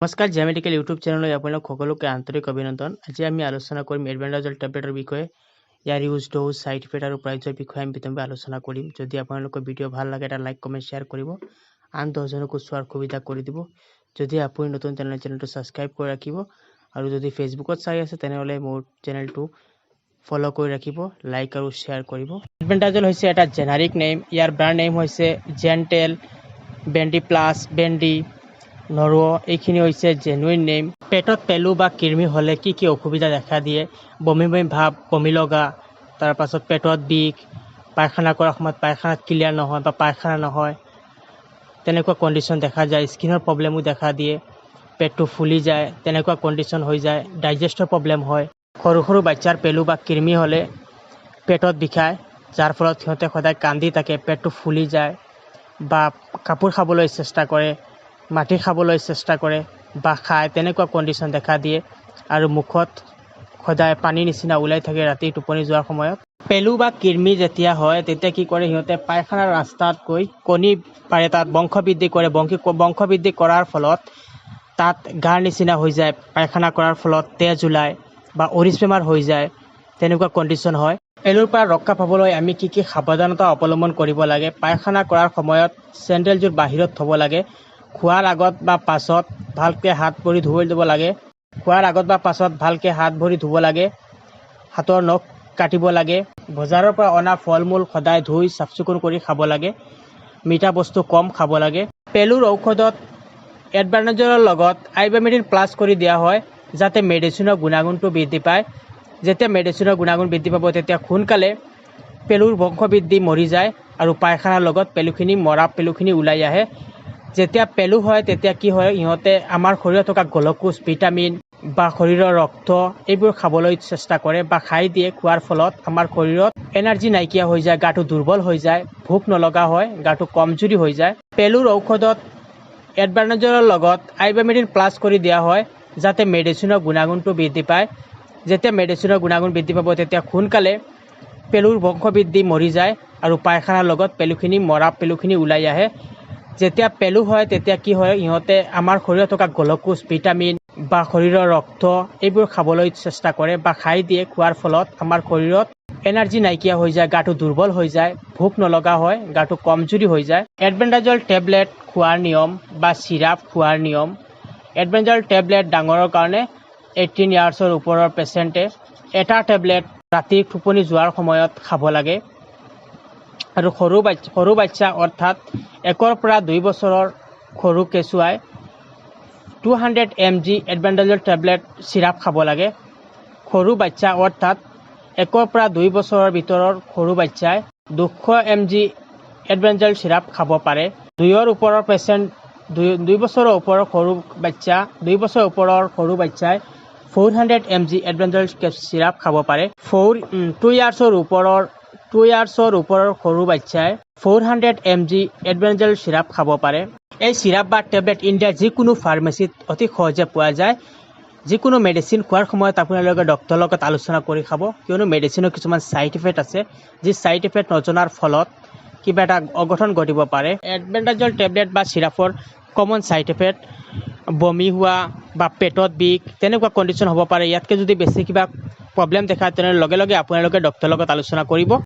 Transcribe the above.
নমস্কাৰ জিয়া ইউটিউব চেনেললৈ আপোনালোক সকলোকে আন্তৰিক অভিনন্দন। আজি আমি আলোচনা কৰিম এডভেণ্টাজল টেবলেটৰ বিষয়ে, ইয়াৰ ইউজ ড'জ, ছাইড ইফেক্ট আৰু প্ৰাইজৰ বিষয়ে আমি বিতংভাৱে আলোচনা কৰিম। যদি আপোনালোকৰ ভিডিঅ' ভাল লাগে এটা লাইক কমেণ্ট শ্বেয়াৰ কৰিব, আন 10জনকো চোৱাৰ সুবিধা কৰি দিব। যদি আপুনি নতুন চেনেলটো ছাবস্ক্ৰাইব কৰি ৰাখিব আৰু যদি ফেচবুকত চাই আছে তেনেহ'লে মোৰ চেনেলটো ফ'ল' কৰি ৰাখিব, লাইক আৰু শ্বেয়াৰ কৰিব। এডভেণ্টাজল হৈছে এটা জেনাৰিক নেম। ইয়াৰ ব্ৰাণ্ড নেম হৈছে জেণ্টেল, বেণ্ডি প্লাছ, বেণ্ডি, নৰো। এইখিনি হৈছে জেনুইন নেম। পেটত পেলু বা কৃমি হ'লে কি অসুবিধা দেখা দিয়ে? বমি ভাৱ, বমি লগা, তাৰপাছত পেটত বিষ, পায়খানা কৰাৰ সময়ত পায়খানা ক্লিয়াৰ নহয় বা পায়খানা নহয়, তেনেকুৱা কণ্ডিশ্যন দেখা যায়। স্কিনৰ প্ৰব্লেমো দেখা দিয়ে, পেটটো ফুলি যায়, তেনেকুৱা কণ্ডিশ্যন হৈ যায়। ডাইজেষ্টৰ প্ৰব্লেম হয়। সৰু বাচ্চাৰ পেলু বা কৃমি হ'লে পেটত বিষায়, যাৰ ফলত সিহঁতে সদায় কান্দি থাকে, পেটটো ফুলি যায় বা কাপোৰ খাবলৈ চেষ্টা কৰে, মাটি খাবলৈ চেষ্টা কৰে বা খায়, তেনেকুৱা কণ্ডিশ্যন দেখা দিয়ে। আৰু মুখত সদায় পানী নিচিনা ওলাই থাকে ৰাতি টোপনি যোৱাৰ সময়ত। পেলু বা কৃমি যেতিয়া হয় তেতিয়া কি কৰে, সিহঁতে পায়খানাৰ ৰাস্তাত গৈ কণী পাৰে, তাত বংশবৃদ্ধি কৰে। বংশবৃদ্ধি কৰাৰ ফলত তাত গাৰ নিচিনা হৈ যায়, পায়খানা কৰাৰ ফলত তেজ ওলায় বা অৰিছ বেমাৰ হৈ যায়, তেনেকুৱা কণ্ডিশ্যন হয়। পেলুৰ পৰা ৰক্ষা পাবলৈ আমি কি সাৱধানতা অৱলম্বন কৰিব লাগে? পায়খানা কৰাৰ সময়ত চেণ্ডেলযোৰ বাহিৰত থ'ব লাগে। খোৱাৰ আগত বা পাছত ভালকৈ হাত ভৰি ধুই দিব লাগে। খোৱাৰ আগত বা পাছত ভালকৈ হাত ভৰি ধুব লাগে। হাতৰ নখ কাটিব লাগে। বজাৰৰ পৰা অনা ফল মূল সদায় ধুই চাফ চিকুণ কৰি খাব লাগে। মিঠা বস্তু কম খাব লাগে। পেলুৰ ঔষধত এডভাৰ্নেজলৰ লগত আইভাৰমেক্টিন প্লাছ কৰি দিয়া হয়, যাতে মেডিচিনৰ গুণাগুণটো বৃদ্ধি পায়। যেতিয়া মেডিচিনৰ গুণাগুণ বৃদ্ধি পাব তেতিয়া সোনকালে পেলুৰ বংশবৃদ্ধি মৰি যায় আৰু পায়খানাৰ লগত পেলুখিনি ওলাই আহে। যেতিয়া পেলু হয় তেতিয়া কি হয়, ইহঁতে আমাৰ শৰীৰত থকা গ্লুক'জ, ভিটামিন বা শৰীৰৰ ৰক্ত এইবোৰ খাবলৈ চেষ্টা কৰে বা খাই দিয়ে। খোৱাৰ ফলত আমাৰ শৰীৰত এনাৰ্জি নাইকিয়া হৈ যায়, গাটো দুৰ্বল হৈ যায়, ভোক নলগা হয়, গাটো কমজুৰি হৈ যায়। পেলুৰ ঔষধত এডভাৰ্নেজলৰ লগত আইভাৰমেক্টিন প্লাছ কৰি দিয়া হয়, যাতে মেডিচিনৰ গুণাগুণটো বৃদ্ধি পায়। যেতিয়া মেডিচিনৰ গুণাগুণ বৃদ্ধি পাব তেতিয়া সোনকালে পেলুৰ বংশবৃদ্ধি মৰি যায় আৰু পায়খানাৰ লগত পেলুখিনি ওলাই আহে। যেতিয়া পেলু হয় তেতিয়া কি হয়, ইহঁতে আমাৰ শৰীৰত থকা গ্লুক'জ, ভিটামিন বা শৰীৰৰ ৰক্ত এইবোৰ খাবলৈ চেষ্টা কৰে বা খাই দিয়ে। খোৱাৰ ফলত আমাৰ শৰীৰত এনাৰ্জি নাইকিয়া হৈ যায়, গাটো দুৰ্বল হৈ যায়, ভোক নলগা হয়, গাটো কমজুৰি হৈ যায়। এডভেণ্টাজল টেবলেট খোৱাৰ নিয়ম বা চিৰাপ খোৱাৰ নিয়ম। এডভেণ্টাজল টেবলেট ডাঙৰৰ কাৰণে 18 ইয়াৰ্ছৰ ওপৰৰ পেচেণ্টে এটা টেবলেট ৰাতি টোপনি যোৱাৰ সময়ত খাব লাগে। আৰু সৰু বাচ্চা অৰ্থাৎ 1 পৰা 2 বছৰৰ সৰু কেঁচুৱাই 200 mg এডভাৰ্নেজল টেবলেট চিৰাপ খাব লাগে। সৰু বাচ্চা অৰ্থাৎ 1 পৰা 2 বছৰৰ ভিতৰৰ সৰু বাচ্চাই 200 mg এডভাৰ্নেজল চিৰাপ খাব পাৰে। 2 বছৰৰ ওপৰৰ সৰু বাচ্চাই 400 mg এডভাৰ্নেজল চিৰাপ খাব পাৰে। 2 ইয়াৰ্ছৰ ওপৰৰ সৰু বাচ্চাই 400 mg এডভাৰ্নেজল চিৰাপ খাব পাৰে। এই চিৰাপ বা টেবলেট ইণ্ডিয়াৰ যিকোনো ফাৰ্মাচীত অতি সহজে পোৱা যায়। যিকোনো মেডিচিন খোৱাৰ সময়ত আপোনালোকে ডক্টৰৰ লগত আলোচনা কৰি খাব, কিয়নো মেডিচিনৰ কিছুমান ছাইড ইফেক্ট আছে, যি ছাইড ইফেক্ট নজনাৰ ফলত কিবা এটা অঘটন ঘটিব পাৰে। এডভাৰ্নেজল টেবলেট বা চিৰাপৰ কমন ছাইড ইফেক্ট বমি হোৱা বা পেটত বিষ, তেনেকুৱা কণ্ডিশ্যন হ'ব পাৰে। ইয়াতকৈ যদি বেছি কিবা প্ৰব্লেম দেখায় তেনেহ'লে লগে আপোনালোকে ডক্টৰৰ লগত আলোচনা কৰিব।